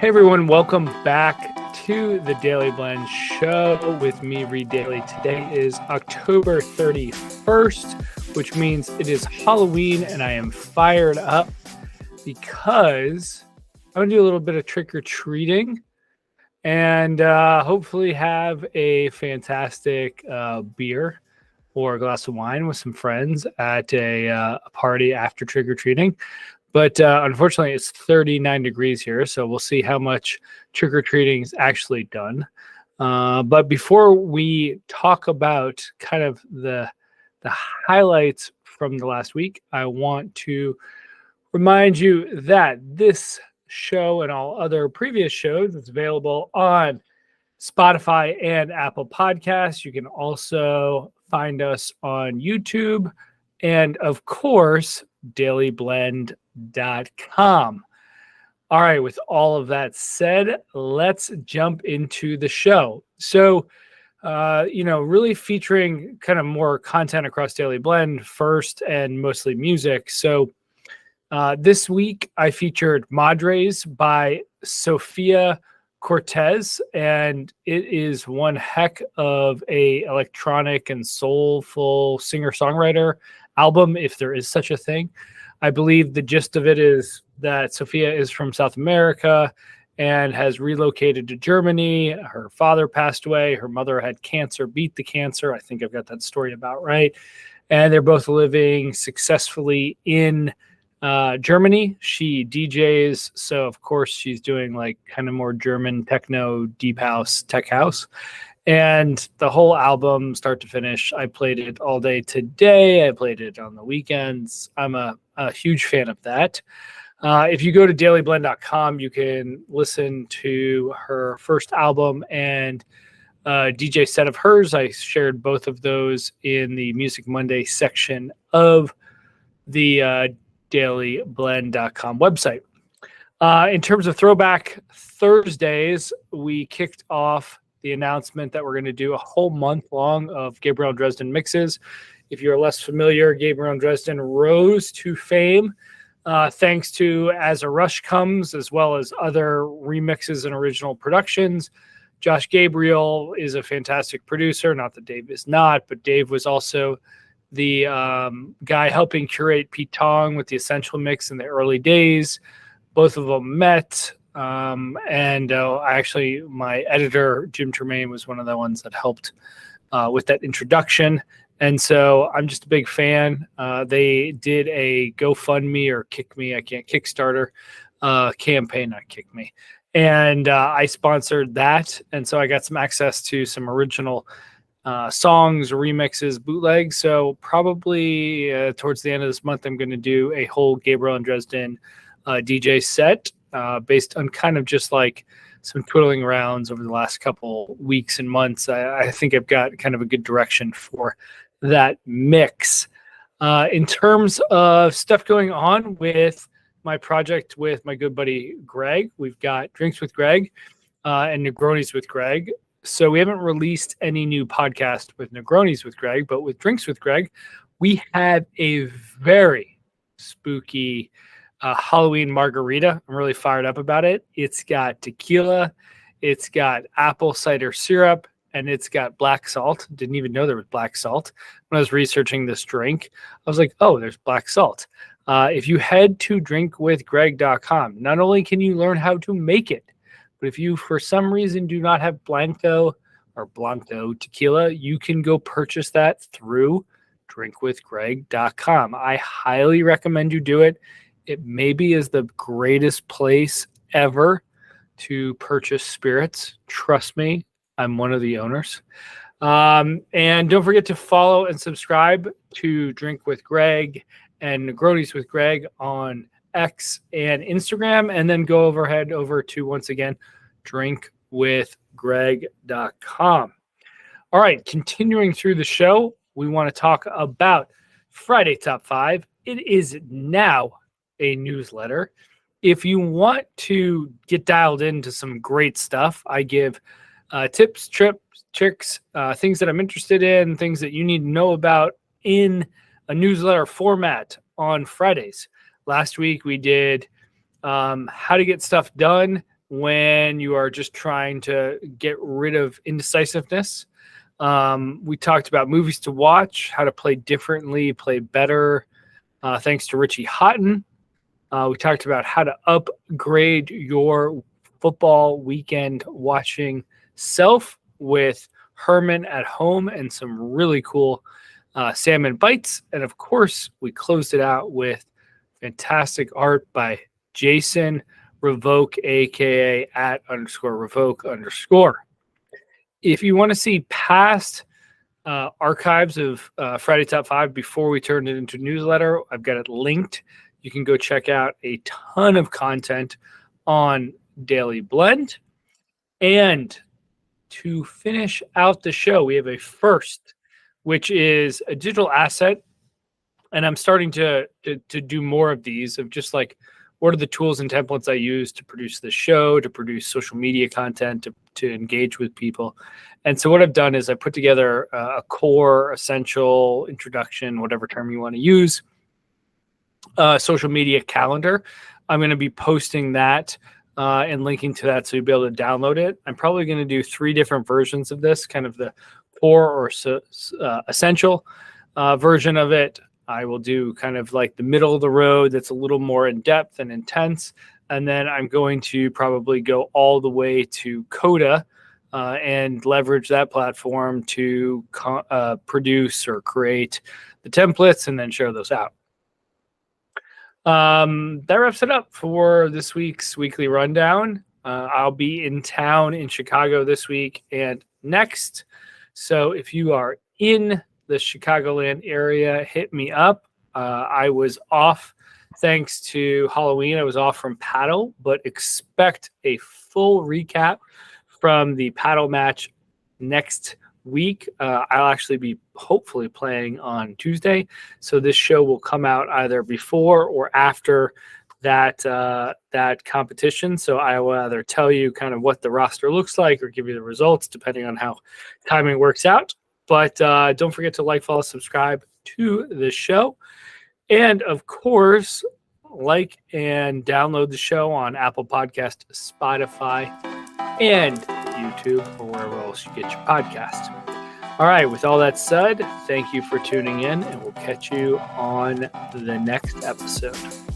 Hey everyone, welcome back to the Dailey Blend show with me, Reed Dailey. Today is October 31st, which means it is Halloween, and I am fired up because I'm going to do a little bit of trick-or-treating and hopefully have a fantastic beer or a glass of wine with some friends at a party after trick-or-treating. But unfortunately, it's 39 degrees here, so we'll see how much trick-or-treating is actually done. But before we talk about kind of the highlights from the last week, I want to remind you that this show and all other previous shows is available on Spotify and Apple Podcasts. You can also find us on YouTube and, of course, daileyblend.com. All right, with all of that said, let's jump into the show. So, really featuring kind of more content across Dailey Blend first and mostly music. So this week I featured Madres by Sophia Cortez, and it is one heck of a electronic and soulful singer-songwriter album, if there is such a thing. I believe the gist of it is that Sophia is from South America and has relocated to Germany. Her father passed away. Her mother had cancer, beat the cancer. I think I've got that story about right. And they're both living successfully in Germany. She DJs, so of course she's doing like kind of more German techno, deep house, tech house. And the whole album, start to finish, I played it all day today. I played it on the weekends. I'm a huge fan of that. If you go to daileyblend.com, you can listen to her first album and DJ set of hers. I shared both of those in the Music Monday section of the daileyblend.com website. In terms of Throwback Thursdays, we kicked off the announcement that we're going to do a whole month long of Gabriel Dresden mixes. If you're less familiar, Gabriel Dresden rose to fame thanks to As a Rush Comes, as well as other remixes and original productions. Josh Gabriel is a fantastic producer. Not that Dave is not, but Dave was also the guy helping curate Pete Tong with the Essential Mix in the early days. Both of them met. Actually, my editor, Jim Tremaine, was one of the ones that helped with that introduction. And so I'm just a big fan. They did a GoFundMe or Kick Me, I can't, Kickstarter campaign, not Kick Me. And I sponsored that. And so I got some access to some original songs, remixes, bootlegs. So probably towards the end of this month, I'm going to do a whole Gabriel and Dresden DJ set based on kind of just like some twiddling arounds over the last couple weeks and months. I think I've got kind of a good direction for that mix. In terms of stuff going on with my project with my good buddy Greg, we've got Drinks with Greg and Negronis with Greg. So we haven't released any new podcast with Negronis with Greg, but with Drinks with Greg, we had a very spooky Halloween margarita. I'm really fired up about it. It's got tequila, it's got apple cider syrup, and it's got black salt. Didn't even know there was black salt. When I was researching this drink, I was like, oh, there's black salt. If you head to drinkwithgreg.com, not only can you learn how to make it, but if you, for some reason, do not have Blanco or Blanco tequila, you can go purchase that through drinkwithgreg.com. I highly recommend you do it. It maybe is the greatest place ever to purchase spirits. Trust me, I'm one of the owners. And don't forget to follow and subscribe to Drink with Greg and Negronis with Greg on X and Instagram. And then head over to, once again, drinkwithgreg.com. All right, continuing through the show, we want to talk about Friday Top 5. It is now a newsletter. If you want to get dialed into some great stuff, I give tips, tricks, things that I'm interested in, things that you need to know about in a newsletter format on Fridays. Last week we did how to get stuff done when you are just trying to get rid of indecisiveness. We talked about movies to watch, how to play differently, play better, thanks to Richie Houghton. We talked about how to upgrade your football weekend watching self with Herman at home and some really cool salmon bites. And of course, we closed it out with fantastic art by Jason Revoke, aka @_revoke_. If you want to see past archives of Friday Top 5 before we turned it into a newsletter, I've got it linked. You can go check out a ton of content on Dailey Blend. And to finish out the show, we have a first, which is a digital asset. And I'm starting to do more of these, of just like, what are the tools and templates I use to produce the show, to produce social media content, to engage with people. And so what I've done is I put together a core, essential, introduction, whatever term you want to use, social media calendar. I'm going to be posting that and linking to that so you'll be able to download it. I'm probably going to do 3 different versions of this, kind of the core or essential version of it. I will do kind of like the middle of the road that's a little more in depth and intense. And then I'm going to probably go all the way to Coda and leverage that platform to produce or create the templates and then share those out. That wraps it up for this week's weekly rundown. I'll be in town in Chicago this week and next. So if you are in the Chicagoland area, hit me up. I was off thanks to Halloween. I was off from paddle, but expect a full recap from the paddle match next week. I'll actually be hopefully playing on Tuesday. So this show will come out either before or after that competition. So I will either tell you kind of what the roster looks like or give you the results, depending on how timing works out. But don't forget to like, follow, subscribe to the show. And of course, like and download the show on Apple Podcast, Spotify, and YouTube, or wherever else you get your podcast. All right, with all that said, thank you for tuning in, and we'll catch you on the next episode.